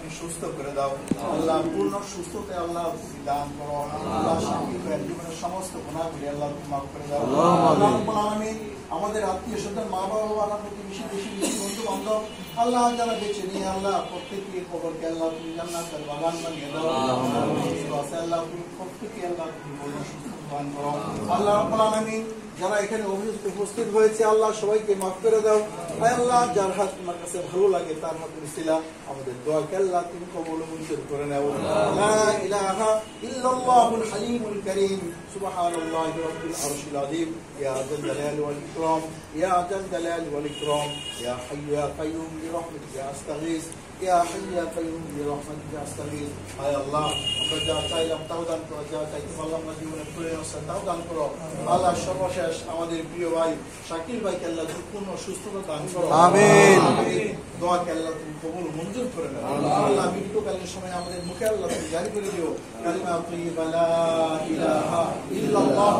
তুমি সুস্থ করে দাও আল্লাহ, পূর্ণ সুস্থতা আল্লাহ তুমি দান করো আল্লাহ। শাকিল ভাইয়ের জীবনের সমস্ত গুনাহগুলি আল্লাহ তুমি মাফ করে দাও আল্লাহ রাব্বুল আলামিন। আমাদের আত্মীয় স্বজন, মা বাবা, আল্লাহ প্রতিবেশী, দেশি বন্ধু বান্ধব আল্লাহ যারা বেঁচে নিয়ে আল্লাহ প্রত্যেকের কবরকে আল্লাহ তুমি জান্নাতের বাগান বানিয়ে দাও আল্লাহ। তুমি প্রত্যেকে আল্লাহ তুমি পূর্ণ সুস্থতা দান করো আল্লাহ রাব্বুল আলামিন। যারা এখানে উপস্থিত হয়েছে আল্লাহ সবাইকে মাফ করে দাও আল্লাহ। যার হাত তোমার কাছে ভালো লাগে তার হাত উসিলা আমাদের দোয়াকে আল্লাহ তুমি কবুল ও মঞ্জুর করে নাও। লা ইলাহা ইল্লাল্লাহুল হালিমুল কারীম সুবহানাল্লাহি রাব্বিল আরশিল আযীম ইয়া যাল জালালি ওয়াল ইকরাম ইয়া যাল জালালি ওয়াল ইকরাম ইয়া হাইয়্যু ইয়া কাইয়্যুম বিরহমাতিকা আস্তাগীস ইয়া হাইয়্যু ইয়া কাইয়্যুম বিরহমাতিকা আস্তাগীস। আয় আল্লাহ, আমরা যা চাইলাম তাও দান করো, যা চাইতে পারলাম না জীবনে প্রয়োজন তাও দান করো আল্লাহ। সর্বশেষ আমাদের প্রিয় ভাই শাকিল ভাইকে আল্লাহ পূর্ণ সুস্থতা দান করো আমিন। দোয়াকে আল্লাহ তুমি কবুল মঞ্জুর করে নাও আল্লাহ। মৃত্যুকালীন সময় আমাদের মুখে আল্লাহ তুমি জারি করে দিও কালিমা তাইয়্যিবা লা ইলাহা ইল্লাল্লাহ